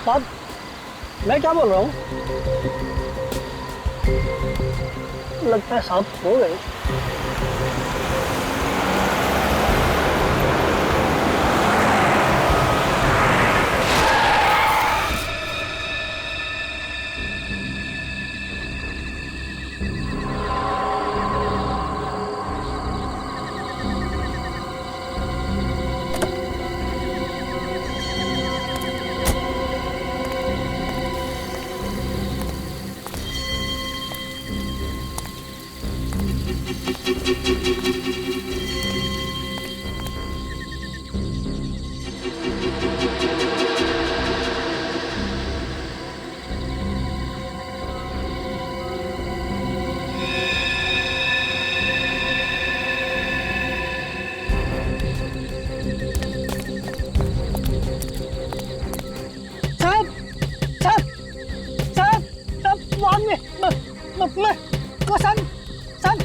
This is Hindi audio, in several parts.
साहब, मैं क्या बोल रहा हूँ? लगता है साहब हो गए। मैं सन सन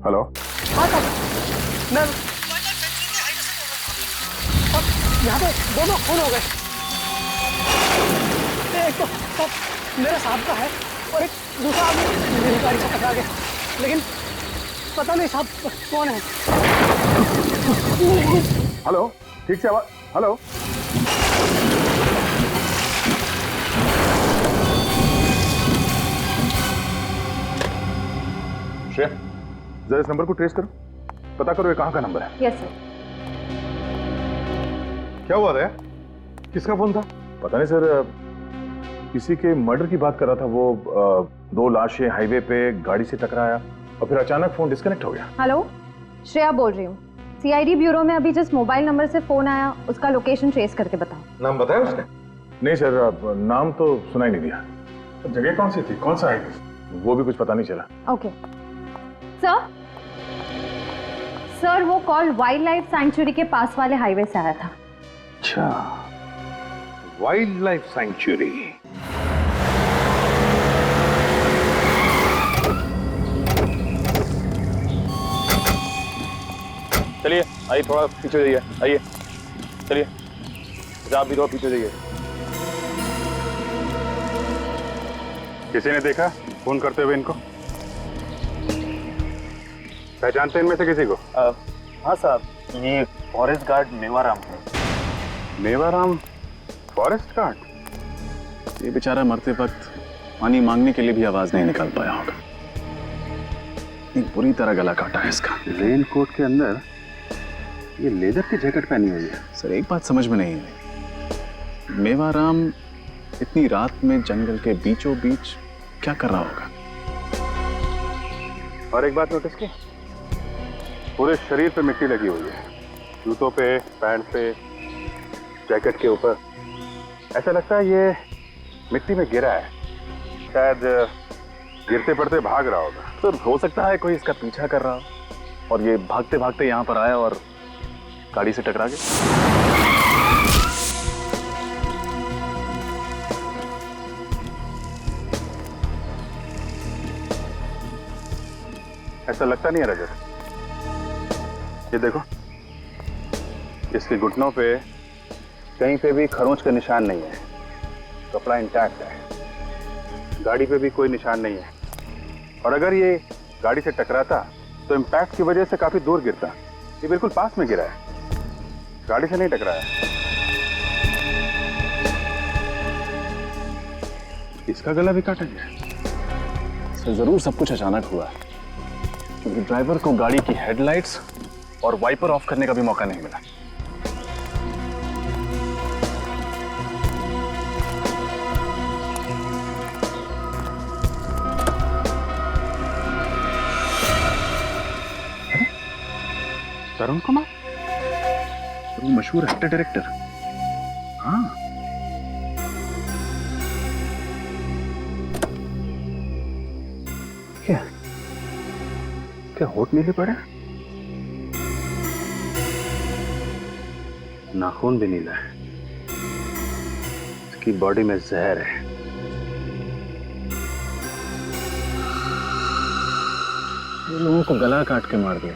हेलो। हाँ सर, मैं यहाँ पे दोनों खून हो गए। एक तो सब मेरे साहब का है और एक दूसरा आदमी मेरी गाड़ी से टकरा गया, लेकिन पता नहीं साहब कौन है। हेलो, ठीक से आवाज। हेलो, श्रेया, जरा इस नंबर को ट्रेस करो, पता करो ये कहाँ का नंबर है। Yes sir. क्या हुआ था? किसका फोन था? पता नहीं सर, किसी के मर्डर की बात कर रहा था वो। दो लाशें हाईवे पे गाड़ी से टकराया और फिर अचानक फोन डिस्कनेक्ट हो गया। हेलो, श्रेया बोल रही हूँ। सीआईडी ब्यूरो में अभी जिस मोबाइल नंबर से फोन आया उसका लोकेशन ट्रेस करके बताओ। नाम बताया उसने? नहीं सर, नाम तो सुना ही नहीं दिया। जगह कौन सी थी, कौन सा हाईवे, वो भी कुछ पता नहीं चला। Okay sir. सर वो कॉल वाइल्ड लाइफ सैंक्चुरी के पास वाले हाईवे से आया था। अच्छा, वाइल्ड लाइफ सैंक्चुरी। चलिए आइए, थोड़ा पीछे जाइए, आइए चलिए, आप भी थोड़ा पीछे जाइए। किसी ने देखा फोन करते हुए इनको? पहचानते इनमें से किसी को? हाँ साहब, ये फॉरेस्ट गार्ड मेवाराम है। Mewaram forest guard? ये बेचारा मरते वक्त पानी मांगने के लिए भी आवाज नहीं निकाल पाया होगा। एक बुरी तरह गला काटा है इसका। रेन कोट के अंदर ये लेदर की जैकेट पहनी हुई है। सर एक बात समझ में नहीं आई, मेवाराम इतनी रात में जंगल के बीचों बीच क्या कर रहा होगा? और एक बात नोटिस की, पूरे शरीर पे मिट्टी लगी हुई है, जूतों पे, पैंट पे, जैकेट के ऊपर। ऐसा लगता है ये मिट्टी में गिरा है, शायद गिरते पड़ते भाग रहा होगा। तो हो सकता है कोई इसका पीछा कर रहा हो और ये भागते भागते यहाँ पर आया और गाड़ी से टकरा गया। ऐसा लगता नहीं है रजत। ये देखो, इसके घुटनों पे कहीं पे भी खरोंच का निशान नहीं है, कपड़ा इंटैक्ट है, गाड़ी पे भी कोई निशान नहीं है। और अगर ये गाड़ी से टकराता तो इम्पैक्ट की वजह से काफी दूर गिरता। ये बिल्कुल पास में गिरा है, गाड़ी से नहीं टकराया। इसका गला भी काटा गया। सर जरूर सब कुछ अचानक हुआ है, क्योंकि ड्राइवर को गाड़ी की हेडलाइट्स और वाइपर ऑफ करने का भी मौका नहीं मिला। तरुण कुमार, तो वो मशहूर एक्टर डायरेक्टर। हाँ, क्या होठ नीले पड़े? नाखून भी नीला है। इसकी बॉडी में जहर है। इन लोगों को गला काट के मार दिया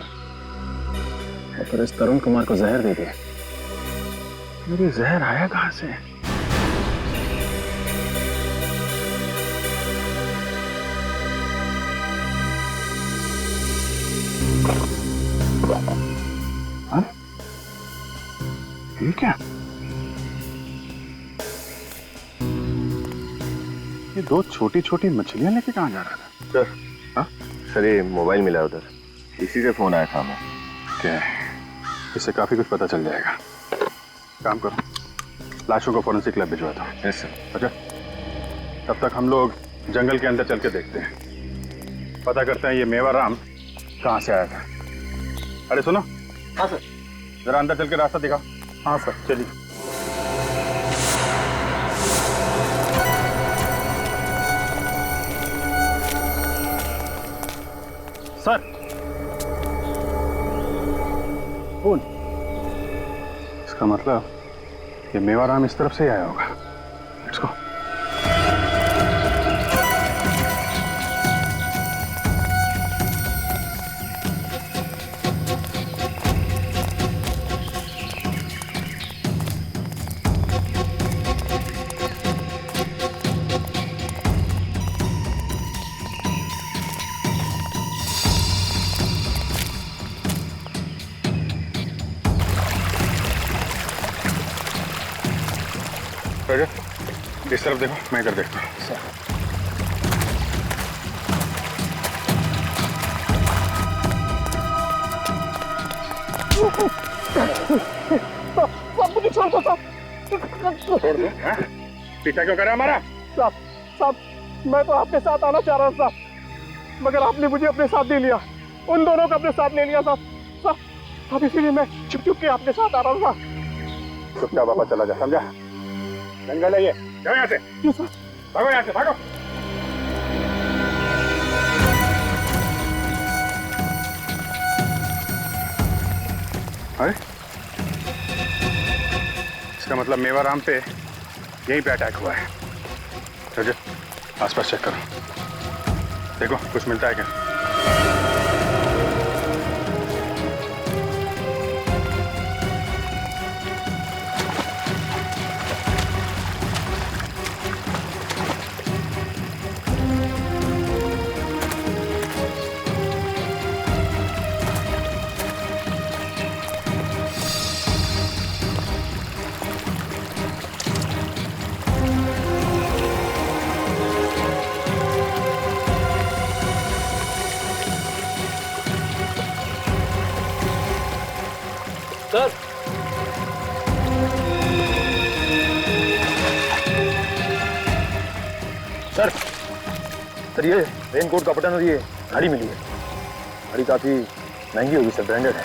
और फिर इस तरुण कुमार को जहर दे दिया। मेरी जहर आया कहां से? हाँ? ये क्या? ये दो छोटी छोटी मछलियां लेके कहां जा रहा था? सर, हाँ सर, ये मोबाइल मिला उधर, इसी से फोन आया था हमें। क्या है? इससे काफी कुछ पता चल जाएगा। काम करो, लाशों को फॉरेंसिक लैब भिजवा दो। Yes sir. अच्छा, तब तक हम लोग जंगल के अंदर चल के देखते हैं, पता करते हैं ये मेवाराम कहाँ से आया था। अरे सुनो। हाँ सर। जरा अंदर चल के रास्ता दिखाओ। हाँ सर, चलिए। सर, कौन? इसका मतलब ये मेवाराम इस तरफ से ही आया होगा। Let's go. इस तरफ देखो, मैं इधर देखता हूँ। मुझे छोड़ दो साहब। छोड़ दो? पीछा क्यों करा हमारा? साहब, मैं तो आपके साथ आना चाह रहा था, मगर आपने मुझे अपने साथ नहीं लिया। उन दोनों को अपने साथ ले लिया साहब। अब इसीलिए मैं छुप छुप के आपके साथ आ रहा था। चुपचाप वापस चला जा, समझा? जंगल है ये, जाओ यहाँ से। भागो यहाँ से, भागो। अरे, इसका मतलब मेवाराम पे यहीं पे अटैक हुआ है। चलो आसपास चेक करो, देखो कुछ मिलता है क्या। सर, सर ये रेनकोट का बटन और ये घड़ी मिली है। घड़ी काफी महंगी होगी सर, ब्रांडेड है।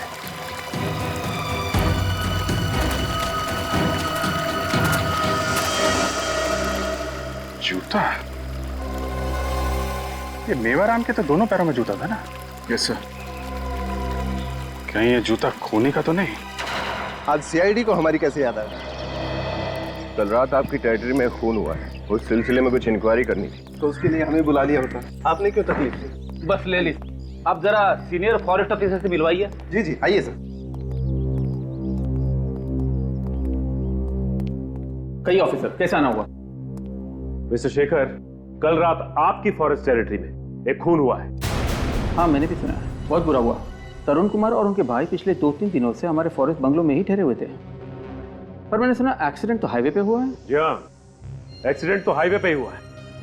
जूता? ये मेवाराम के तो दोनों पैरों में जूता था ना? Yes sir. कहीं ये जूता खोने का तो नहीं? आज सीआईडी को हमारी कैसे याद आया? कल रात आपकी टेरिटरी में खून हुआ है, उस सिलसिले में कुछ इंक्वायरी करनी थी। तो उसके लिए हमें बुला लिया होता, आपने क्यों तकलीफ ली? बस ले ली। आप जरा सीनियर फॉरेस्ट ऑफिसर से मिलवाइए। जी जी, आइए सर। कई ऑफिसर, कैसे आना हुआ? मिस्टर शेखर, कल रात आपकी फॉरेस्ट टेरिटरी में एक खून हुआ है। हाँ, मैंने भी सुना है। बहुत बुरा हुआ। तरुण कुमार और उनके भाई पिछले 2-3 दिनों से हमारे फॉरेस्ट बंगलो में ही ठहरे हुए थे, पर मैंने सुना एक्सीडेंट तो हाईवे पे हुआ है। जी हाँ, एक्सीडेंट तो हाईवे पे ही हुआ है,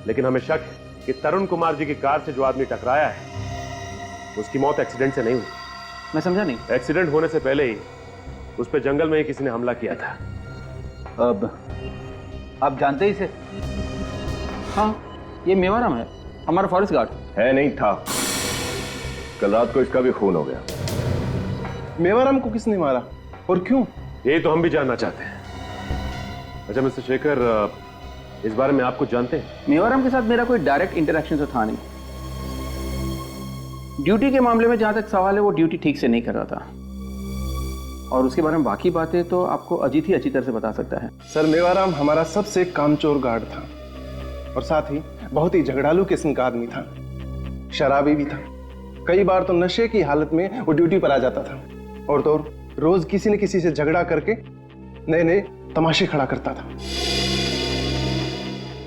लेकिन हमें शक है कि तरुण कुमार जी की कार से जो आदमी टकराया है उसकी मौत एक्सीडेंट से नहीं हुई। मैं समझा नहीं। एक्सीडेंट होने से पहले ही उस पर जंगल में ही किसी ने हमला किया था। अब आप जानते ही इसे? हाँ, ये मेवाराम है, हमारा फॉरेस्ट गार्ड है। नहीं था, कल रात को इसका भी खून हो गया। मेवाराम को किसने मारा और क्यों? यही तो हम भी जानना चाहते हैं। अच्छा मिस्टर शेखर, इस बारे में आप कुछ जानते हैं? मेवाराम के साथ मेरा कोई डायरेक्ट इंटरेक्शन तो था नहीं। ड्यूटी के मामले में जहाँ तक सवाल है, वो ड्यूटी ठीक से नहीं कर रहा था, और उसके बारे में बाकी बातें तो आपको अजीत ही अच्छी तरह से बता सकता है। सर मेवाराम हमारा सबसे कामचोर गार्ड था और साथ ही बहुत ही झगड़ालू किस्म का आदमी था, शराबी भी था। कई बार तो नशे की हालत में वो ड्यूटी पर आ जाता था और तो और रोज किसी न किसी से झगड़ा करके नए नए तमाशे खड़ा करता था।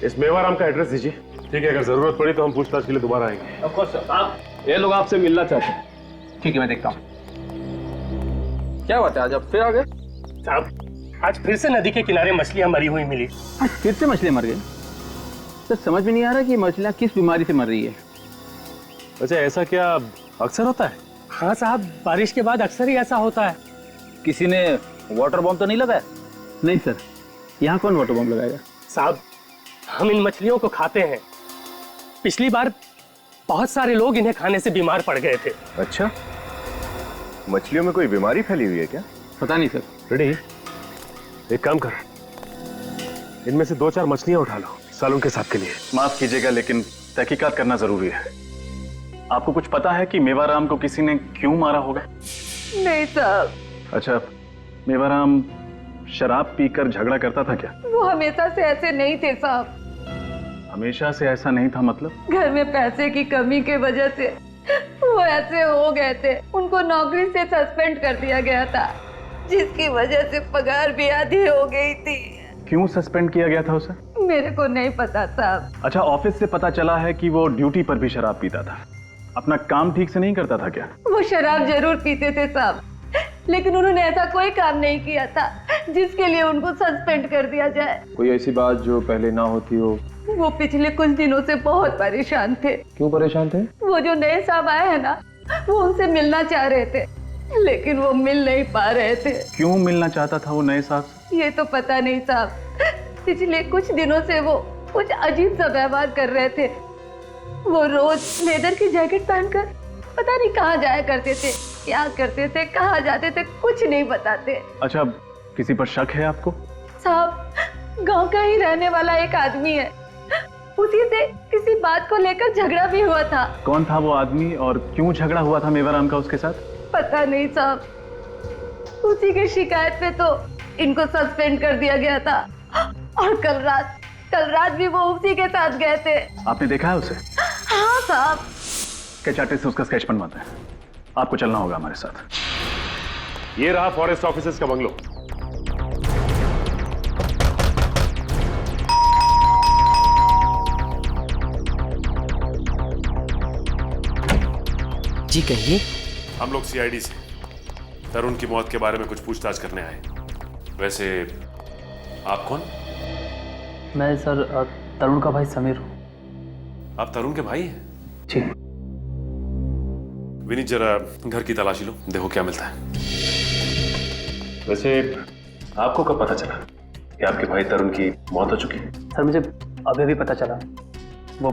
इस मेवाराम का एड्रेस दीजिए। ठीक है, अगर जरूरत पड़ी तो हम पूछताछ के लिए दोबारा आएंगे। ऑफ कोर्स सर, ये लोग आपसे मिलना चाहते हैं। ठीक है, मैं देखता हूँ। क्या बात है, आज आप फिर आ गए? साहब आज फिर से नदी के किनारे मछलियां मरी हुई मिली। आज फिर से मछलियाँ मर गई? सर समझ में नहीं आ रहा कि मछलियाँ किस बीमारी से मर रही है। अच्छा, ऐसा क्या अक्सर होता है? हाँ साहब, बारिश के बाद अक्सर ही ऐसा होता है। किसी ने वाटर बॉम्ब तो नहीं लगाया? नहीं सर, यहाँ कौन वाटर बॉम्ब लगाएगा? साहब हम इन मछलियों को खाते हैं। पिछली बार बहुत सारे लोग इन्हें खाने से बीमार पड़ गए थे। अच्छा, मछलियों में कोई बीमारी फैली हुई है क्या? पता नहीं सर। रेडी, एक काम कर, इनमें से 2-4 मछलियां उठा लो सालों के साथ के लिए। माफ कीजिएगा, लेकिन तहकीकात करना जरूरी है। आपको कुछ पता है कि मेवाराम को किसी ने क्यों मारा होगा? नहीं साहब, अच्छा, मेवाराम शराब पीकर झगड़ा करता था क्या? वो हमेशा से ऐसे नहीं थे साहब। हमेशा से ऐसा नहीं था मतलब? घर में पैसे की कमी के वजह से वो ऐसे हो गए थे। उनको नौकरी से सस्पेंड कर दिया गया था, जिसकी वजह से पगार भी आधी हो गई थी। क्यों सस्पेंड किया गया था उसे? मेरे को नहीं पता साहब। अच्छा, ऑफिस से पता चला है कि वो ड्यूटी पर भी शराब पीता था। अपना काम ठीक से नहीं करता था क्या? वो शराब जरूर पीते थे साहब, लेकिन उन्होंने ऐसा कोई काम नहीं किया था जिसके लिए उनको सस्पेंड कर दिया जाए। कोई ऐसी बात जो पहले ना होती हो? वो पिछले कुछ दिनों से बहुत परेशान थे। क्यों परेशान थे? वो जो नए साहब आए हैं ना, वो उनसे मिलना चाह रहे थे, लेकिन वो मिल नहीं पा रहे थे। क्यों मिलना चाहता था वो नए साहब से? ये तो पता नहीं साहब। पिछले कुछ दिनों से वो कुछ अजीब सा व्यवहार कर रहे थे। वो रोज लेदर की जैकेट पहनकर पता नहीं कहाँ जाया करते थे, क्या करते थे, कहाँ जाते थे, कुछ नहीं बताते। अच्छा, किसी पर शक है आपको? साहब गांव का ही रहने वाला एक आदमी है, उसी से किसी बात को लेकर झगड़ा भी हुआ था। कौन था वो आदमी और क्यों झगड़ा हुआ था मेवाराम का उसके साथ? पता नहीं साहब, उसी की शिकायत पे तो इनको सस्पेंड कर दिया गया था। और कल रात भी वो उसी के साथ गए थे। आपने देखा है उसे? हाँ साहब। स्केच आर्टिस्ट से उसका स्केच बनवाते हैं। आपको चलना होगा हमारे साथ। ये रहा फॉरेस्ट ऑफिसर्स का बंगलो। जी कहिए। हम लोग सीआईडी से तरुण की मौत के बारे में कुछ पूछताछ करने आए। वैसे आप कौन? मैं सर तरुण का भाई समीर हूँ। आप तरुण के भाई हैं? जी। विनीत, जरा घर की तलाशी लो, देखो क्या मिलता है। वैसे आपको कब पता चला कि आपके भाई तरुण की मौत हो चुकी है? सर मुझे अभी अभी पता चला, वो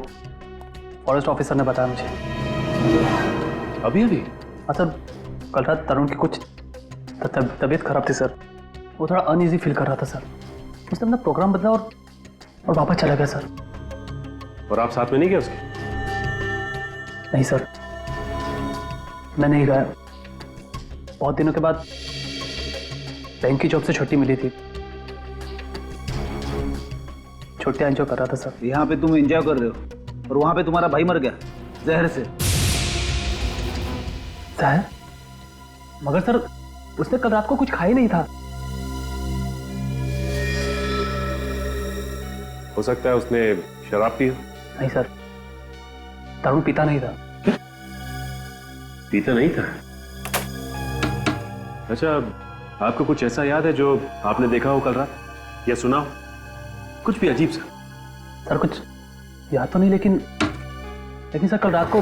फॉरेस्ट ऑफिसर ने बताया मुझे। अभी अभी? हाँ सर, कल रात तरुण की कुछ तबीयत खराब थी सर। वो थोड़ा अनईजी फील कर रहा था सर। उसने अपना प्रोग्राम बदला और वापस चला गया सर। और आप साथ में नहीं गए उसके? नहीं सर, मैं नहीं गया। बहुत दिनों के बाद बैंक की जॉब से छुट्टी मिली थी, छुट्टियां एंजॉय कर रहा था सर। यहाँ पे तुम एंजॉय कर रहे हो और वहां पे तुम्हारा भाई मर गया जहर से। जहर? मगर सर उसने कल रात को कुछ खाया नहीं था। हो सकता है उसने शराब पी हो। नहीं सर, तरुण पीता नहीं था। पीता नहीं था? अच्छा, आपको कुछ ऐसा याद है जो आपने देखा हो कल रात या सुना हो? कुछ भी अजीब सा? सर कुछ याद तो नहीं, लेकिन सर कल रात को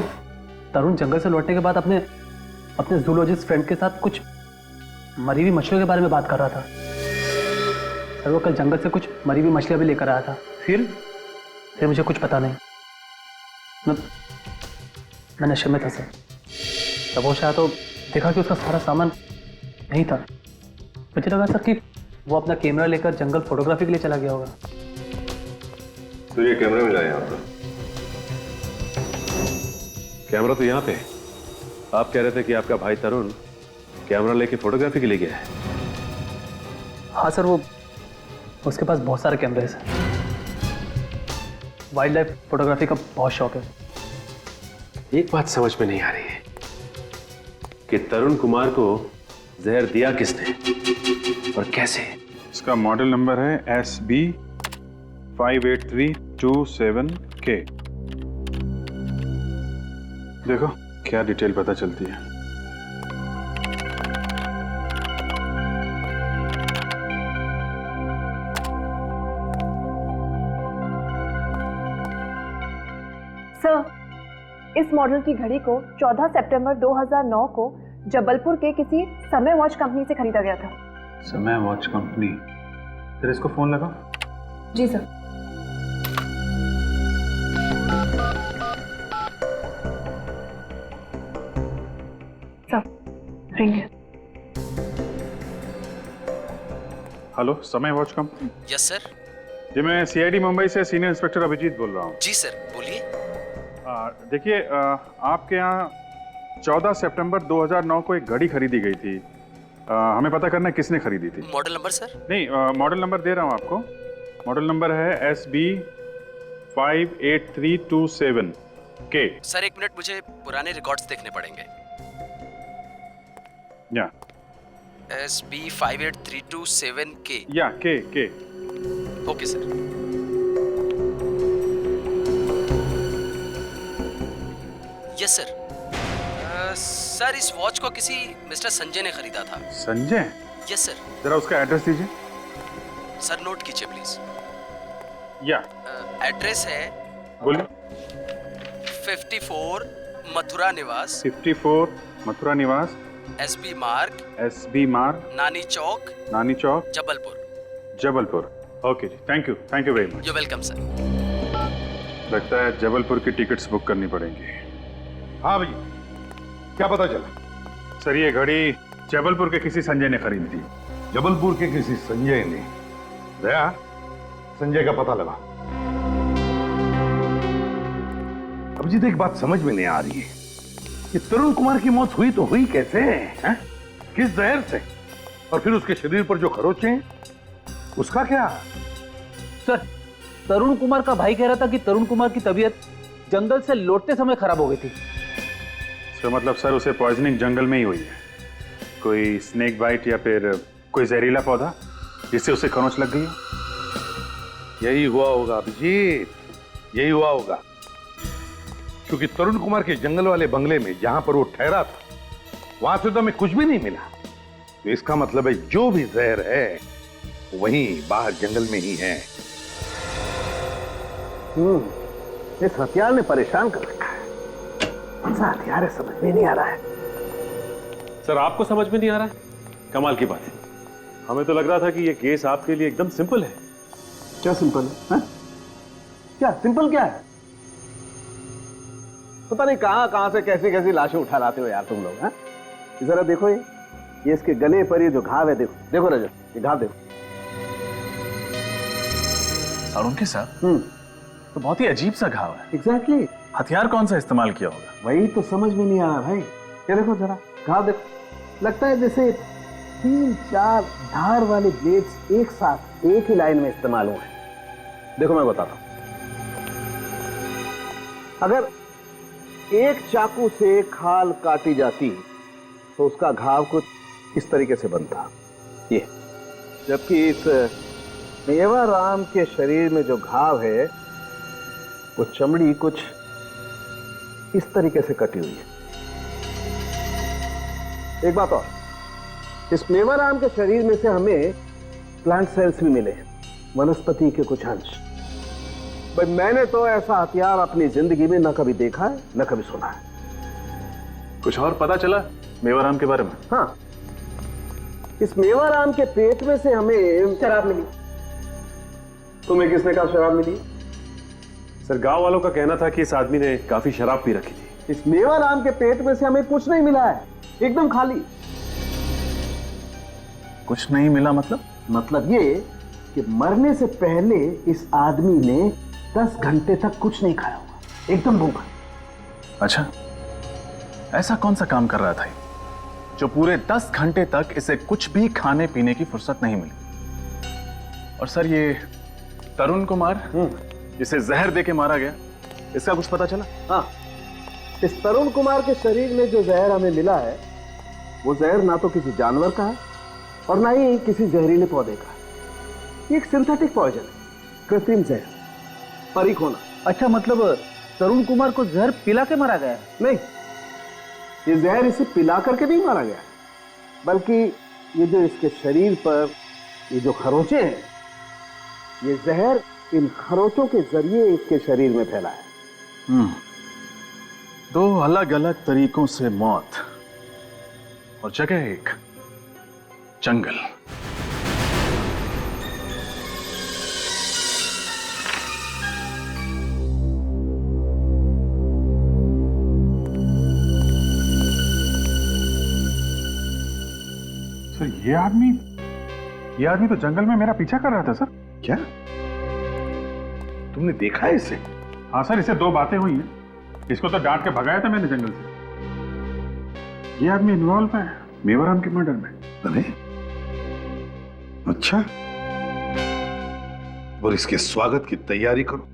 तरुण जंगल से लौटने के बाद अपने जूलॉजिस्ट फ्रेंड के साथ कुछ मरी हुई मछलियों के बारे में बात कर रहा था। सर वो कल जंगल से कुछ मरी हुई मछलियां भी लेकर आया था। फिर मुझे कुछ पता नहीं। मैं नशे में था सर। जब होश आया तो देखा कि उसका सारा सामान नहीं था। मुझे लगा सर कि वो अपना कैमरा लेकर जंगल फोटोग्राफी के लिए चला गया होगा। तो ये कैमरा मिला यहाँ पर? कैमरा तो यहाँ पे, आप कह रहे थे कि आपका भाई तरुण कैमरा लेके फोटोग्राफी के लिए गया है। हाँ सर, वो उसके पास बहुत सारे कैमरे हैं सर। वाइल्ड लाइफ फोटोग्राफी का बहुत शौक है। एक बात समझ में नहीं आ रही है कि तरुण कुमार को जहर दिया किसने और कैसे। इसका मॉडल नंबर है SB58327K। देखो क्या डिटेल पता चलती है। सर, इस मॉडल की घड़ी को 14 सितंबर 2009 को जबलपुर के किसी समय वॉच कंपनी से खरीदा गया था। समय वॉच कंपनी। फिर इसको फोन लगा। जी सर। सर, रिंग है। हेलो, समय वॉच कंपनी। Yes sir. जी, मैं CID मुंबई से सीनियर इंस्पेक्टर अभिजीत बोल रहा हूँ। जी सर, बोलिए। देखिए, आपके यहाँ 14 सितंबर 2009 को एक घड़ी खरीदी गई थी। हमें पता करना है किसने खरीदी थी। Model number sir? नहीं, मॉडल नंबर दे रहा हूँ आपको। मॉडल नंबर है SB58327K। सर एक मिनट, मुझे पुराने रिकॉर्ड्स देखने पड़ेंगे। या SB58327K। या K। Okay sir. Yes sir. Sir इस वॉच को किसी मिस्टर संजय ने खरीदा था। संजय? Yes sir. जरा उसका एड्रेस दीजिए। सर नोट कीजिए प्लीज। या एड्रेस है, बोलिए। 54 मथुरा निवास। 54 मथुरा निवास। SB मार्ग। नानी चौक, जबलपुर। ओके जी, thank you very much. You welcome sir. लगता है जबलपुर की टिकट्स बुक करनी पड़ेंगी। हाँ भैया, क्या पता चला? सर, ये घड़ी जबलपुर के किसी संजय ने खरीदी थी। जबलपुर के किसी संजय ने? दया, संजय का पता लगा। अभिजीत, एक बात समझ में नहीं आ रही है कि तरुण कुमार की मौत हुई तो हुई कैसे है? किस जहर से? और फिर उसके शरीर पर जो खरोंचे हैं, उसका क्या? सर, तरुण कुमार का भाई कह रहा था कि तरुण कुमार की तबीयत जंगल से लौटते समय खराब हो गई थी। तो मतलब सर, उसे पॉइजनिंग जंगल में ही हुई है। कोई स्नेक बाइट या फिर कोई जहरीला पौधा जिससे उसे खरोंच लग गई है। यही हुआ होगा अभिजीत, यही हुआ होगा। क्योंकि तरुण कुमार के जंगल वाले बंगले में जहां पर वो ठहरा था, वहां से तो हमें कुछ भी नहीं मिला। तो इसका मतलब है जो भी जहर है वहीं बाहर जंगल में ही है। इस हथियार ने परेशान कर रखा है। कौन सा हथियार है, समझ में नहीं आ रहा है। सर आपको समझ में नहीं आ रहा है? कमाल की बात है। हमें तो लग रहा था कि ये केस आपके लिए एकदम सिंपल है। क्या सिंपल है? क्या सिंपल क्या है? पता नहीं कहां से कैसी कैसी लाशें उठा लाते हो यार तुम लोग। हैं? जरा देखो, ये इसके गले पर ये जो घाव है, देखो रजत, ये घाव देखो। तरुण के साथ तो बहुत ही अजीब सा घाव है। एग्जैक्टली। हथियार कौन सा इस्तेमाल किया होगा? वही तो समझ में नहीं आ रहा भाई। ये देखो जरा घाव देखो, लगता है जैसे 3-4 धार वाले ब्लेड्स एक साथ एक ही लाइन में इस्तेमाल हुए हैं। देखो मैं बताता हूं, अगर एक चाकू से खाल काटी जाती तो उसका घाव कुछ इस तरीके से बनता, ये। जबकि इस मेवाराम के शरीर में जो घाव है वो चमड़ी कुछ इस तरीके से कटी हुई है। एक बात और, इस मेवाराम के शरीर में से हमें प्लांट सेल्स भी मिले, वनस्पति के कुछ अंश। भाई मैंने तो ऐसा हथियार अपनी जिंदगी में न कभी देखा है न कभी सुना है। कुछ और पता चला मेवाराम के बारे में? हाँ, इस मेवाराम के पेट में से हमें शराब मिली। तुम्हें किसने कहा शराब मिली? सर गांव वालों का कहना था कि इस आदमी ने काफी शराब पी रखी थी। इस मेवाराम के पेट में से हमें कुछ नहीं मिला है, एकदम खाली। कुछ नहीं मिला मतलब? मतलब ये कि मरने से पहले इस आदमी ने 10 घंटे तक कुछ नहीं खाया हुआ, एकदम भूखा। अच्छा, ऐसा कौन सा काम कर रहा था जो पूरे 10 घंटे तक इसे कुछ भी खाने पीने की फुर्सत नहीं मिली? और सर, ये तरुण कुमार जिसे जहर देके मारा गया, इसका कुछ पता चला? हाँ, इस तरुण कुमार के शरीर में जो जहर हमें मिला है वो जहर ना तो किसी जानवर का है और ना ही किसी जहरीले पौधे का है। ये एक सिंथेटिक पॉइजन है, कृत्रिम जहर, परीख होना। अच्छा, मतलब तरुण कुमार को जहर पिला के मारा गया है? नहीं, ये जहर इसे पिला करके नहीं मारा गया, बल्कि ये जो इसके शरीर पर ये जो खरोंचे हैं, ये जहर इन खरोंचों के जरिए इसके शरीर में फैला है। 2 अलग अलग तरीकों से मौत और जगह एक जंगल। सर, ये आदमी तो जंगल में मेरा पीछा कर रहा था सर। क्या तुमने देखा है इसे? हाँ सर, इससे 2 बातें हुई हैं। इसको तो डांट के भगाया था मैंने जंगल से। ये आदमी इन्वॉल्व है मेवाराम के मर्डर में। अरे अच्छा, और इसके स्वागत की तैयारी करो।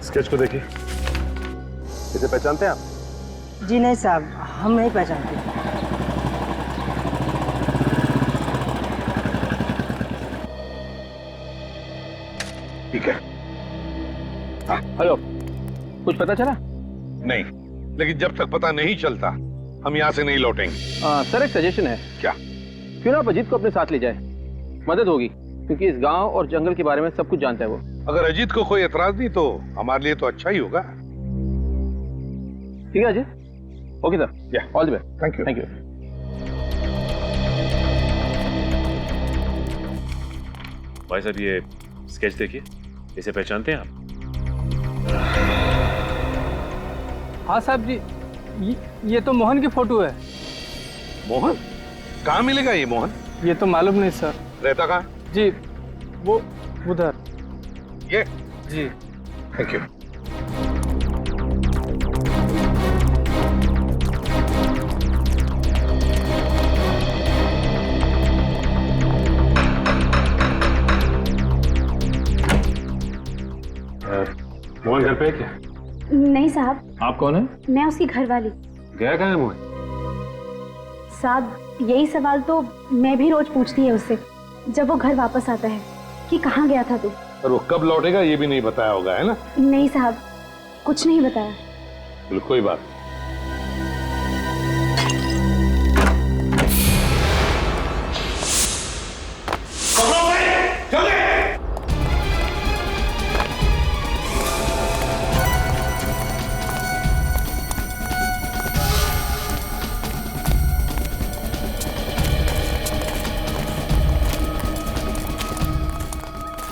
स्केच को देखिए, इसे पहचानते हैं आप? जी नहीं साहब, हम नहीं पहचानते। ठीक है। हेलो, कुछ पता चला? नहीं, लेकिन जब तक पता नहीं चलता हम यहाँ से नहीं लौटेंगे। सर, एक सजेशन है। क्या? क्यों ना आप अजीत को अपने साथ ले जाए, मदद होगी, क्योंकि इस गांव और जंगल के बारे में सब कुछ जानता है वो। अगर अजीत को कोई एतराज नहीं तो हमारे लिए तो अच्छा ही होगा। ठीक है Ajit, okay sir, all the best. Thank you. Thank you. भाई साहब, ये स्केच देखिए, इसे पहचानते हैं आप? हाँ साहब जी, ये तो मोहन की फोटो है। मोहन? कहाँ मिलेगा ये मोहन? ये तो मालूम नहीं सर। रहता कहाँ? जी वो उधर। ये? जी। Thank you. मोहन घर पे है क्या? नहीं साहब। आप कौन है? मैं उसकी घरवाली। गया कहाँ है मोहन? साहब, यही सवाल तो मैं भी रोज पूछती है उससे जब वो घर वापस आता है कि कहाँ गया था तू। और वो कब लौटेगा ये भी नहीं बताया होगा, है ना? नहीं साहब, कुछ नहीं बताया। चलो कोई बात नहीं।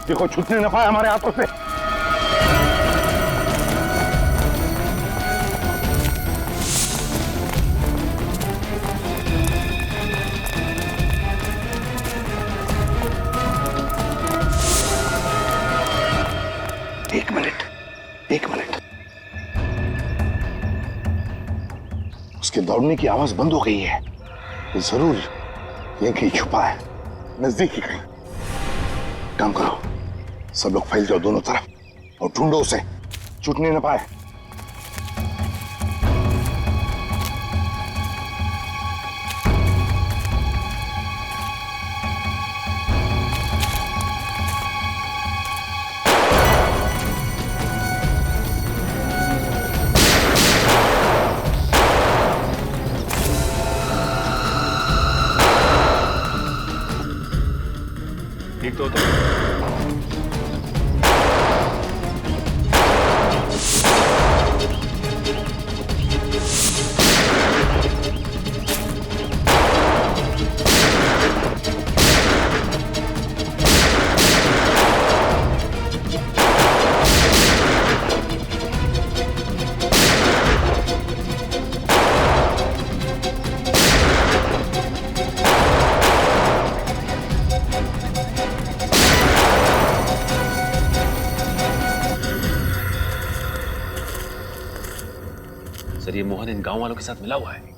देखो, छूटने न पाए हमारे हाथों से। एक मिनट। उसके दौड़ने की आवाज बंद हो गई है। ये जरूर यहीं कहीं छुपा है, नजदीक ही कहीं। काम करो, सब लोग फैल जाओ दोनों तरफ और ढूंढो उसे, छूटने न पाए। ठीक तो होता। सर ये मोहन इन गांव वालों के साथ मिला हुआ है।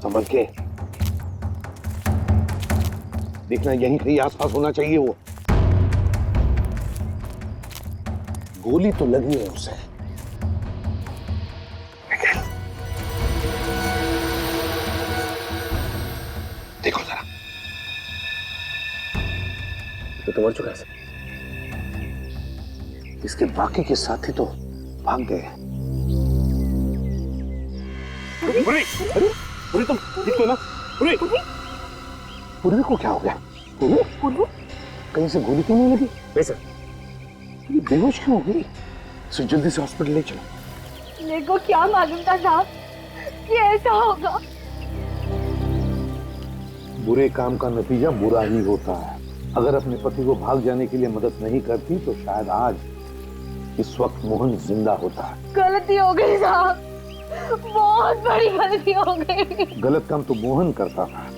संभल के देखना, यहीं कहीं आसपास होना चाहिए वो। गोली तो लगी है उसे। देखो जरा, तो मर चुका है। इसके बाकी के साथी तो भाग गए। पूरी तुम ठीक हो ना? पूरी पूर्वी को क्या हो गया? पूर्वी कहीं से गोली क्यों नहीं लगी? वैसे ये बेहोश क्यों हो गई? इसे जल्दी से हॉस्पिटल ले चलो। मेरे को क्या मालूम था साहब कि ऐसा होगा। बुरे काम का नतीजा बुरा ही होता है। अगर अपने पति को भाग जाने के लिए मदद नहीं करती तो शायद आज इस वक्त मोहन जिंदा होता। गलती हो गई साहब, बहुत बड़ी गलती हो गई। गलत काम तो मोहन करता था।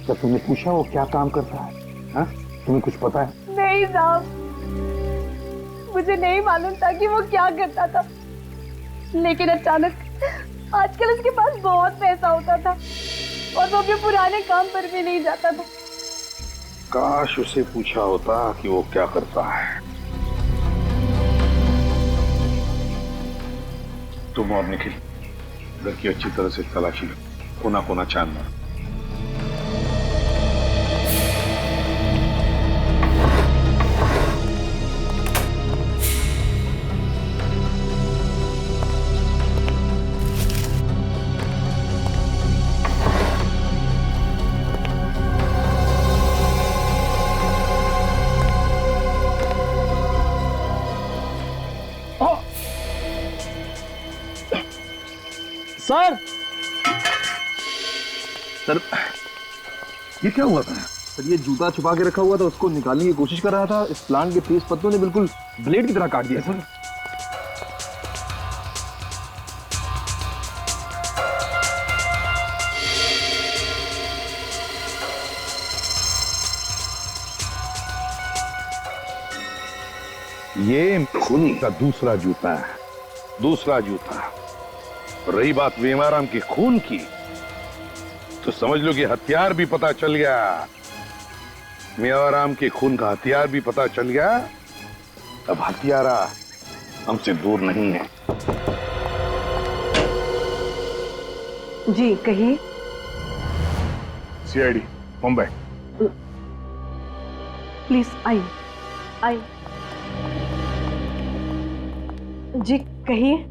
क्या तुमने पूछा वो क्या काम करता है? हाँ? तुम्हें कुछ पता है? नहीं साहब, मुझे नहीं मालूम था कि वो क्या करता था, लेकिन अचानक आजकल उसके पास बहुत पैसा होता था और वो भी पुराने काम पर भी नहीं जाता था। काश उसे पूछा होता कि वो क्या करता है। तुम और निखिल घर की अच्छी तरह से तलाशी लो, कोना कोना छान मारो। सर सर ये क्या हुआ था? सर ये जूता छुपा के रखा हुआ था, उसको निकालने की कोशिश कर रहा था। इस प्लांट के तेज पत्तों ने बिल्कुल ब्लेड की तरह काट दिया सर। ये खून का दूसरा जूता है, दूसरा जूता। रही बात वेमाराम के खून की, तो समझ लो कि हथियार भी पता चल गया। मेवाराम के खून का हथियार भी पता चल गया। अब हथियारा हमसे दूर नहीं है। जी कहिए। सीआईडी मुंबई। प्लीज आई आई। जी कहिए।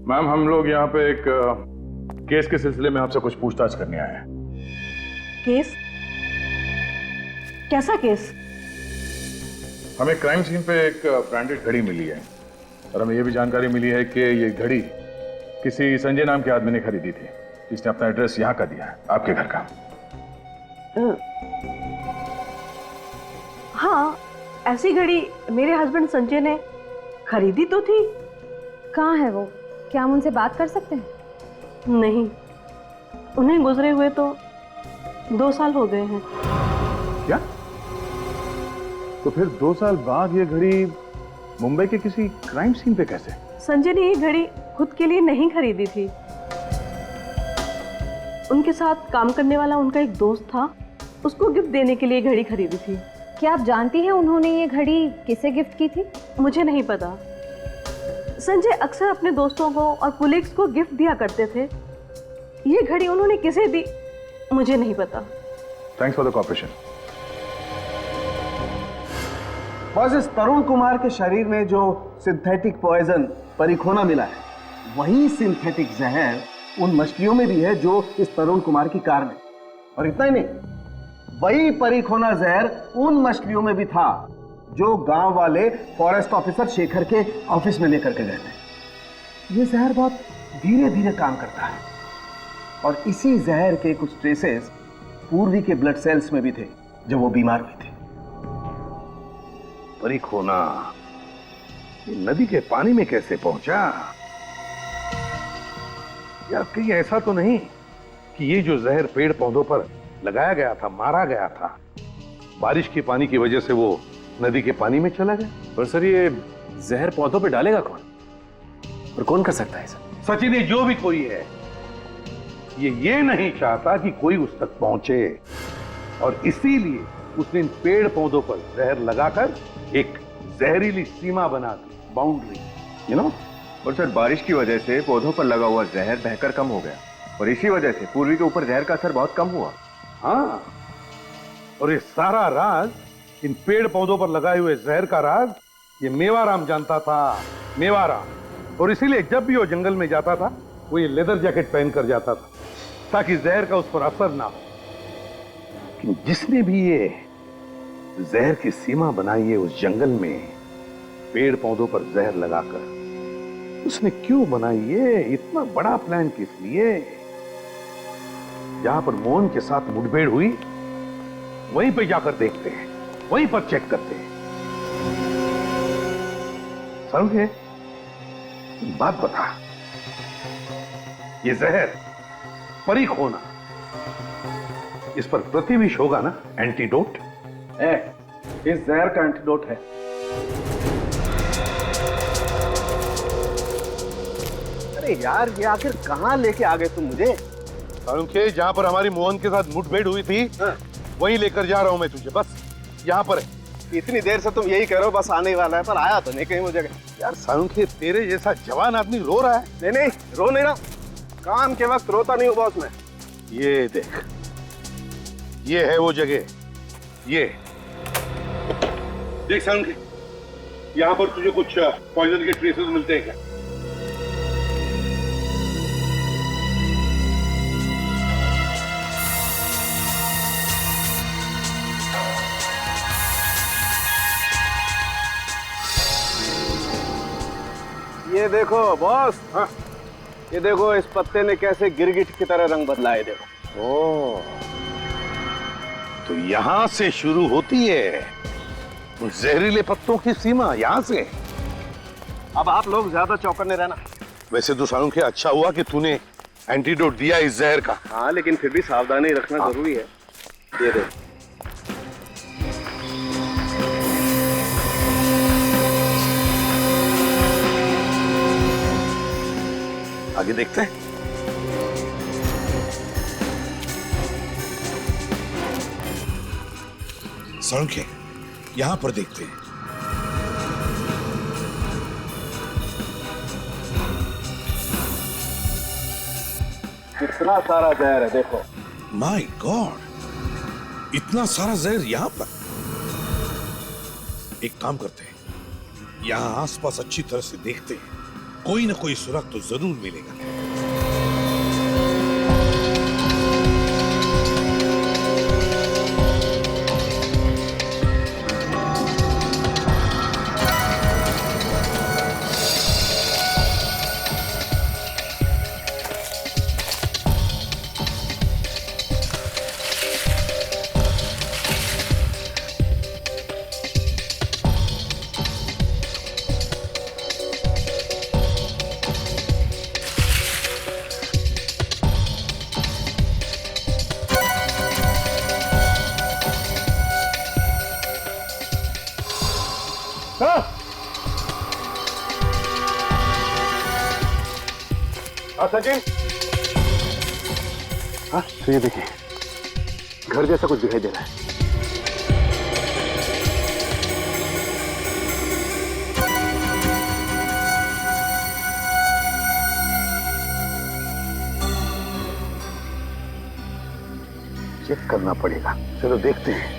मैम हम लोग यहाँ पे एक केस के सिलसिले में आपसे कुछ पूछताछ करने आए हैं। केस? कैसा केस? हमें क्राइम सीन पे एक ब्रांडेड घड़ी मिली है और हमें यह भी जानकारी मिली है कि ये घड़ी किसी संजय नाम के आदमी ने खरीदी थी, जिसने अपना एड्रेस यहाँ का दिया है, आपके घर का। हाँ, ऐसी घड़ी मेरे हस्बैंड संजय ने खरीदी तो थी। कहाँ है वो? क्या हम उनसे बात कर सकते हैं? नहीं, उन्हें गुजरे हुए तो 2 साल हो गए हैं। क्या? तो फिर 2 साल बाद ये घड़ी मुंबई के किसी क्राइम सीन पे कैसे? संजय ने ये घड़ी खुद के लिए नहीं खरीदी थी। उनके साथ काम करने वाला उनका एक दोस्त था, उसको गिफ्ट देने के लिए घड़ी खरीदी थी। क्या आप जानती हैं उन्होंने ये घड़ी किसे गिफ्ट की थी? मुझे नहीं पता। संजय अक्सर अपने दोस्तों को और कुलीग्स को गिफ्ट दिया करते थे। ये घड़ी उन्होंने किसे दी मुझे नहीं पता। Thanks for the cooperation. बस इस तरुण कुमार के शरीर में जो सिंथेटिक पॉइजन परिखोना मिला है, वही सिंथेटिक जहर उन मछलियों में भी है जो इस तरुण कुमार की कार में। और इतना ही नहीं, वही परिखोना जहर उन मछलियों में भी था जो गांव वाले फॉरेस्ट ऑफिसर शेखर के ऑफिस में लेकर के गए थे। ये जहर बहुत धीरे धीरे काम करता है और इसी जहर के कुछ ट्रेसेस पूर्वी के ब्लड सेल्स में भी थे, जब वो बीमार हुई थी। परी खोना ये नदी के पानी में कैसे पहुंचा? यार कहीं ऐसा तो नहीं कि ये जो जहर पेड़ पौधों पर लगाया गया था, मारा गया था, बारिश के पानी की वजह से वो नदी के पानी में चला गया? पर सर ये जहर पौधों पे डालेगा कौन, और कौन कर सकता है सर? सचिन, ये जो भी कोई है ये नहीं चाहता कि कोई उस तक पहुंचे, और इसीलिए उसने इन पेड़ पौधों पर जहर लगाकर एक जहरीली सीमा बना दी, बाउंड्री, यू नो। और सर बारिश की वजह से पौधों पर लगा हुआ जहर बहकर कम हो गया, और इसी वजह से पूर्वी के ऊपर जहर का असर बहुत कम हुआ। हाँ, और ये सारा राज, इन पेड़ पौधों पर लगाए हुए जहर का राज, ये मेवाराम जानता था, मेवाराम। और इसीलिए जब भी वो जंगल में जाता था वो ये लेदर जैकेट पहन कर जाता था ताकि जहर का उस पर असर ना हो। लेकिन जिसने भी ये जहर की सीमा बनाई है उस जंगल में, पेड़ पौधों पर जहर लगाकर, उसने क्यों बनाई है? इतना बड़ा प्लान किस लिए? जहां पर मोहन के साथ मुठभेड़ हुई वहीं पे जाकर देखते हैं, वहीं पर चेक करते हैं। समझे? बात बता, ये जहर परी खोना, इस पर प्रतिविष होगा ना एंटीडोट? इस जहर का एंटीडोट है। अरे यार, ये आखिर कहां लेके आ गए तुम मुझे? सालुंखे, जहां पर हमारी मोहन के साथ मुठभेड़ हुई थी, वहीं लेकर जा रहा हूं मैं तुझे। बस यहां पर है। इतनी देर से तुम यही कह रहे हो बस आने ही वाला है, पर आया तो नहीं कहीं वो जगह। यार सालुंखे, तेरे जैसा जवान आदमी रो रहा है। नहीं नहीं, रो नहीं रहा, काम के वक्त रोता नहीं हूँ बॉस मैं। ये देख, ये है वो जगह, ये देख सालुंखे, यहां पर तुझे कुछ पॉइजन के ट्रेसेस मिलते हैं क्या? ये देखो बॉस, हाँ, ये देखो इस पत्ते ने कैसे गिरगिट की तरह रंग बदला है, देखो। ओह, तो यहां से शुरू होती है उन जहरीले पत्तों की सीमा, यहां से। अब आप लोग ज्यादा चौकन्ने रहना। वैसे तो सालुंखे, अच्छा हुआ कि तूने एंटीडोट दिया इस जहर का। हाँ, लेकिन फिर भी सावधानी रखना जरूरी है। ये देखो, आगे देखते हैं। सालुंखे, यहां पर देखते हैं। कितना सारा जहर है, देखो। माय गॉड, इतना सारा जहर यहां पर। एक काम करते हैं, यहां आसपास अच्छी तरह से देखते हैं, कोई ना कोई सुराग तो जरूर मिलेगा। सचिन, हाँ तो ये देखिए, घर जैसा कुछ दिखाई दे रहा है। चेक करना पड़ेगा, चलो देखते हैं।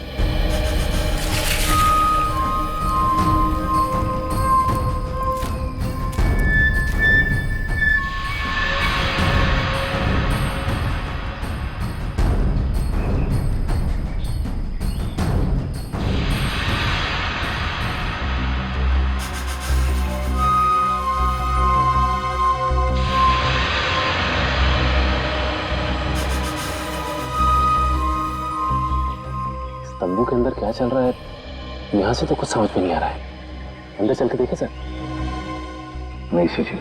तंबू के अंदर क्या चल रहा है यहाँ से तो कुछ समझ में नहीं आ रहा है। अंदर चल के देखे सर। नहीं सचिन,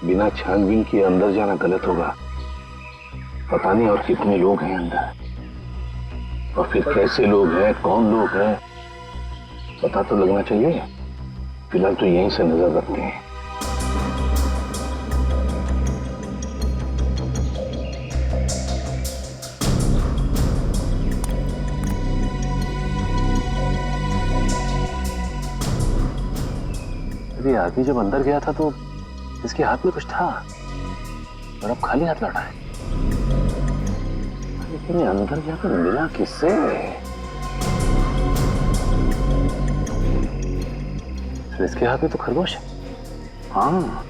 बिना छानबीन किए अंदर जाना गलत होगा। पता नहीं और कितने लोग हैं अंदर, और फिर कैसे लोग हैं, कौन लोग हैं, पता तो लगना चाहिए। फिलहाल तो यहीं से नजर रखते हैं। ये आदमी जब अंदर गया था तो इसके हाथ में कुछ था और अब खाली हाथ लौटा है। लेकिन अंदर जाकर मिला किससे? तो इसके हाथ में तो खरगोश है। हाँ,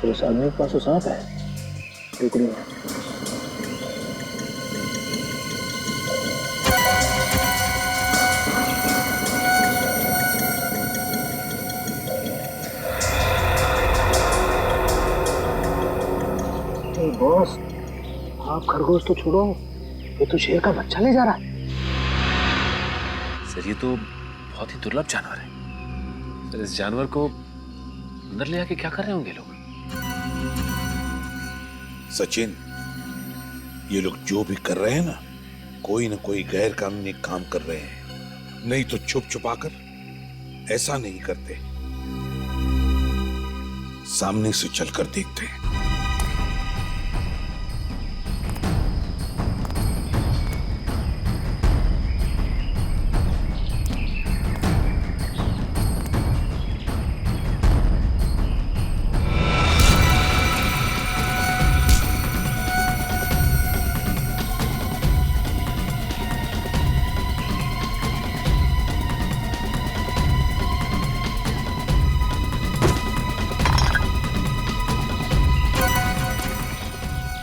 फिर उस आदमी के पास तो सांप है। टुकड़ी में बॉस, आप खरगोश तो छोड़ो, ये तो शेर का बच्चा ले जा रहा है। सर ये तो बहुत ही दुर्लभ जानवर है सर। इस जानवर को अंदर ले आके क्या कर रहे होंगे लोग? सचिन, ये लोग जो भी कर रहे हैं ना कोई गैर कानूनी काम कर रहे हैं। नहीं तो छुप छुपाकर ऐसा नहीं करते, सामने से चलकर देखते हैं।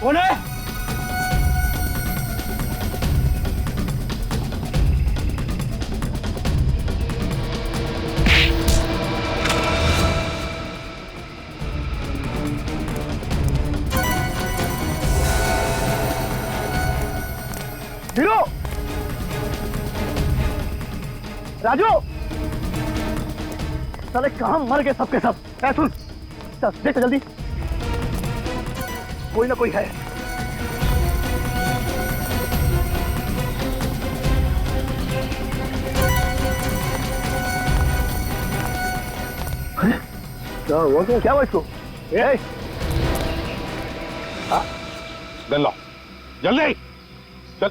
कौन है? हीरो, राजू, साले कहां मर गए सबके सब? सुन, चल देख जल्दी, कोई ना कोई है। क्या हुआ? क्या हुआ इसको? गन लो, जल्दी चल।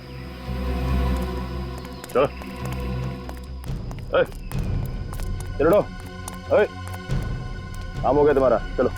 चलो चलो, काम हो गया तुम्हारा, चलो।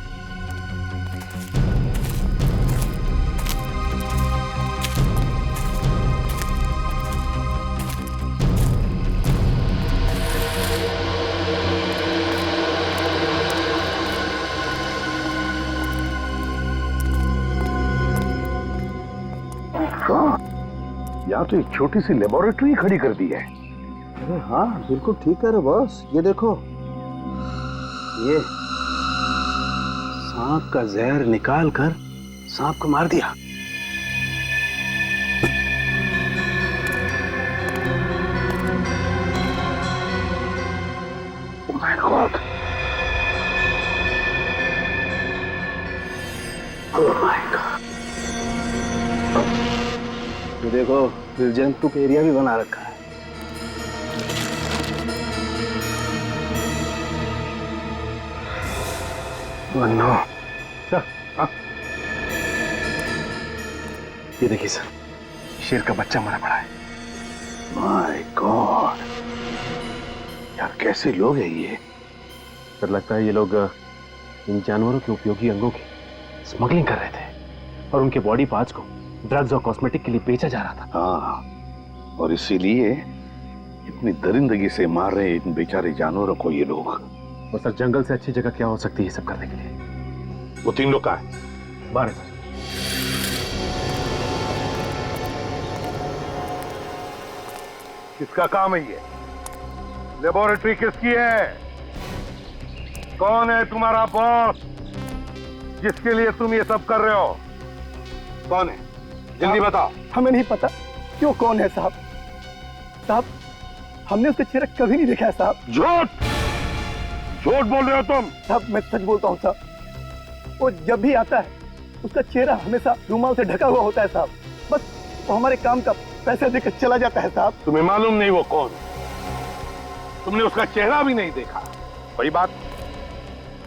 यहाँ तो एक छोटी सी लेबोरेटरी खड़ी कर दी है। अरे हाँ, बिल्कुल ठीक है रे बॉस। ये देखो, ये सांप का जहर निकाल कर सांप को मार दिया। Oh my God! Oh my God! ये देखो, जंतु का एरिया भी बना रखा है। Oh no! ये देखिए सर, शेर का बच्चा मरा पड़ा है। My God! यार कैसे लोग हैं ये? सर लगता है ये लोग इन जानवरों के उपयोगी अंगों की स्मगलिंग कर रहे थे और उनके बॉडी पार्ट्स को ड्रग्स और कॉस्मेटिक के लिए बेचा जा रहा था। हाँ, और इसीलिए इतनी दरिंदगी से मार रहे इन बेचारे जानवरों को ये लोग। और सर जंगल से अच्छी जगह क्या हो सकती है सब करने के लिए? वो 3 लोग कहाँ हैं? बाहर सर। किसका काम है ये? लेबोरेटरी किसकी है? कौन है तुम्हारा बॉस जिसके लिए तुम ये सब कर रहे हो? कौन है? जल्दी बताओ। हमें नहीं पता क्यों कौन है साहब। साहब हमने उसका चेहरा कभी नहीं देखा है साहब। झूठ झूठ बोल रहे हो तुम। साहब मैं सच बोलता हूँ साहब। वो जब भी आता है उसका चेहरा हमेशा रुमाल से ढका हुआ होता है साहब। बस वो हमारे काम का पैसा देकर चला जाता है साहब। तुम्हें मालूम नहीं वो कौन? तुमने उसका चेहरा भी नहीं देखा। वही बात,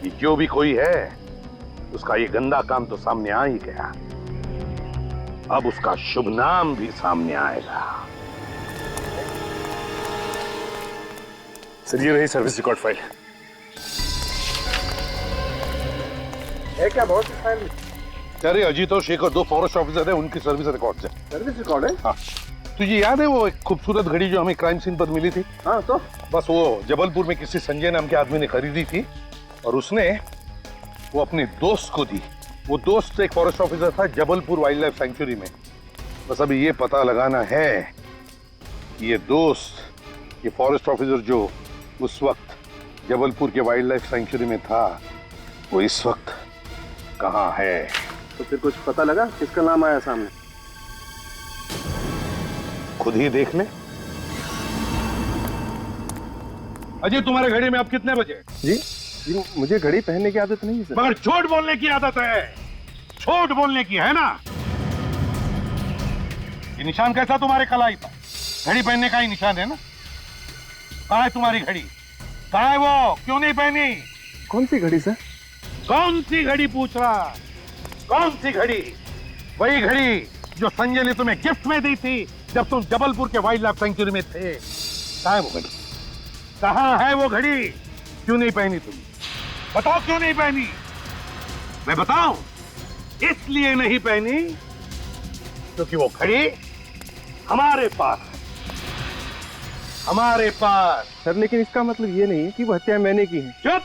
ये जो भी कोई है उसका ये गंदा काम तो सामने आ ही गया, अब उसका शुभ नाम भी सामने आएगा। सर ये रही सर्विस रिकॉर्ड फाइल। है क्या बहुत फाइल? अरे अजीत और शेखर दो फॉरेस्ट ऑफिसर है, उनकी सर्विस रिकॉर्ड है। सर्विस रिकॉर्ड है? हाँ। तुझे याद है वो एक खूबसूरत घड़ी जो हमें क्राइम सीन पर मिली थी? हाँ तो बस वो जबलपुर में किसी संजय नाम के आदमी ने खरीदी थी और उसने वो अपने दोस्त को दी। वो दोस्त एक फॉरेस्ट ऑफिसर था जबलपुर वाइल्ड लाइफ सेंचुरी में। बस अभी ये पता लगाना है कि ये दोस्त, ये फॉरेस्ट ऑफिसर जो उस वक्त जबलपुर के वाइल्ड लाइफ सेंचुरी में था, वो इस वक्त कहाँ है? तो फिर कुछ पता लगा किसका नाम आया सामने? खुद ही देख ले। अजय तुम्हारे घड़ी में अब कितने बजे? जी मुझे घड़ी पहनने की आदत नहीं है सर। मगर झूठ बोलने की आदत है, झूठ बोलने की है ना? ये निशान कैसा तुम्हारे कलाई पर? घड़ी पहनने का ही निशान है ना? कहाँ है तुम्हारी घड़ी? कहाँ है वो? क्यों नहीं पहनी? कौन सी घड़ी सर? कौन सी घड़ी पूछ रहा? कौन सी घड़ी? वही घड़ी जो संजय ने तुम्हें गिफ्ट में दी थी जब तुम जबलपुर के वाइल्ड लाइफ सेंचुरी में थे। कहाँ है वो घड़ी? कहाँ है वो घड़ी? क्यों नहीं पहनी तुम? बताओ क्यों नहीं पहनी? मैं बताऊं? इसलिए नहीं पहनी क्योंकि वो घड़ी हमारे पास है, हमारे पास। सर लेकिन इसका मतलब ये नहीं है कि वो हत्या मैंने की है। चुप!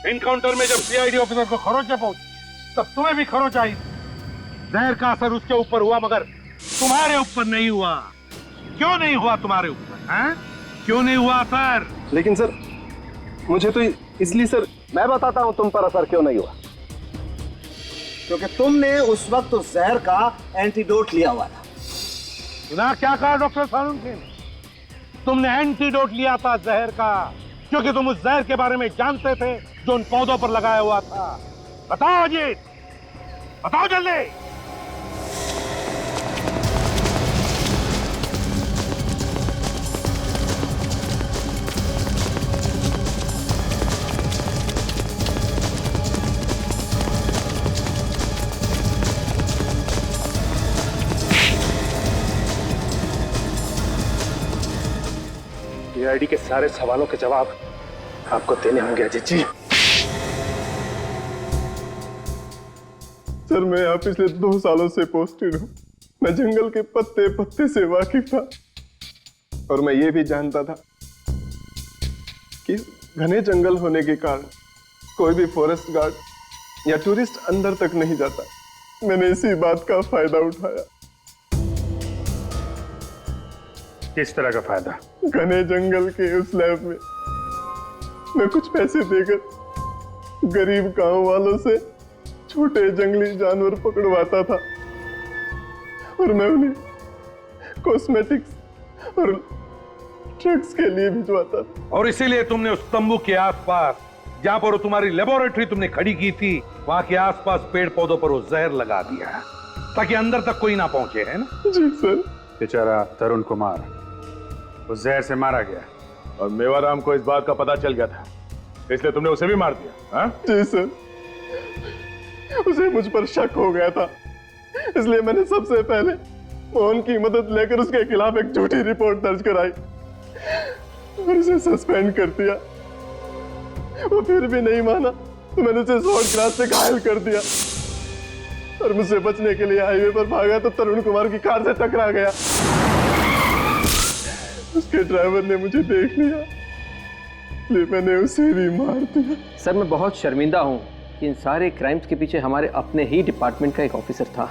एनकाउंटर में जब सीआईडी ऑफिसर को खरोंचें पहुंची तब तुम्हें भी खरोंच आई। जहर का असर उसके ऊपर हुआ मगर तुम्हारे ऊपर नहीं हुआ। क्यों नहीं हुआ तुम्हारे ऊपर? हैं? क्यों नहीं हुआ असर? लेकिन सर मुझे तो इसलिए सर। मैं बताता हूं तुम पर असर क्यों नहीं हुआ। क्योंकि तुमने उस वक्त उस जहर का एंटीडोट लिया हुआ था। सुना क्या कहा डॉक्टर सालुंखे ने? तुमने एंटीडोट लिया था जहर का, क्योंकि तुम उस जहर के बारे में जानते थे जो उन पौधों पर लगाया हुआ था। बताओ अजीत, बताओ जल्दी। सीआईडी के सारे सवालों के जवाब आपको देने होंगे अजीत जी। सर मैं यहाँ पिछले 2 सालों से पोस्टेड हूँ। मैं जंगल के पत्ते पत्ते से वाकिफ था और मैं ये भी जानता था कि घने जंगल होने के कारण कोई भी फॉरेस्ट गार्ड या टूरिस्ट अंदर तक नहीं जाता। मैंने इसी बात का फायदा उठाया। किस तरह का फायदा? घने जंगल के उस लैब में मैं कुछ पैसे देकर गरीब गांव वालों से छोटे जंगली जानवर पकड़वाता था और मैं उन्हें कॉस्मेटिक्स और ड्रग्स के लिए भिजवाता था। और इसीलिए तुमने उस तंबू के आसपास जहां पर तुम्हारी लेबोरेटरी तुमने खड़ी की थी, वहां के आसपास पेड़ पौधों पर वो जहर लगा दिया ताकि अंदर तक कोई ना पहुंचे, है ना? जी सर। बेचारा तरुण कुमार उस जहर से मारा गया और मेवाराम को इस बात का पता चल गया था, इसलिए तुमने उसे भी मार दिया। हाँ? जी सर, उसे मुझ पर शक हो गया था, इसलिए मैंने सबसे पहले मोहन की मदद लेकर उसके खिलाफ एक झूठी रिपोर्ट दर्ज कराई और उसे सस्पेंड कर दिया। वो फिर भी नहीं माना तो मैंने उसे शॉर्ट क्लास से घायल कर दिया और मुझसे बचने के लिए हाईवे पर भागा तो तरुण कुमार की कार से टकरा गया। उसके ड्राइवर ने मुझे देख लिया, इसलिए मैंने उसे भी मार दिया। सर मैं बहुत शर्मिंदा हूँ कि इन सारे क्राइम्स के पीछे हमारे अपने ही डिपार्टमेंट का एक ऑफिसर था।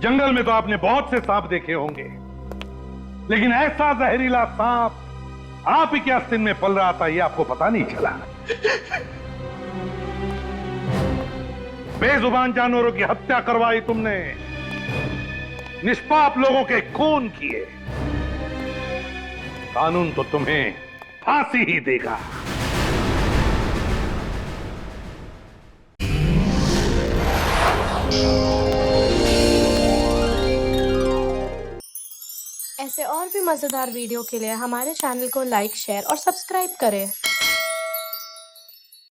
जंगल में तो आपने बहुत से सांप देखे होंगे, लेकिन ऐसा जहरीला सांप आप ही के आस्तीन में पल रहा था, ये आपको पता नहीं चला। बेजुबान जानवरों की हत्या करवाई तुमने, निष्पाप लोगों के खून किए। कानून तो तुम्हें फांसी ही देगा। ऐसे और भी मजेदार वीडियो के लिए हमारे चैनल को लाइक, शेयर और सब्सक्राइब करें।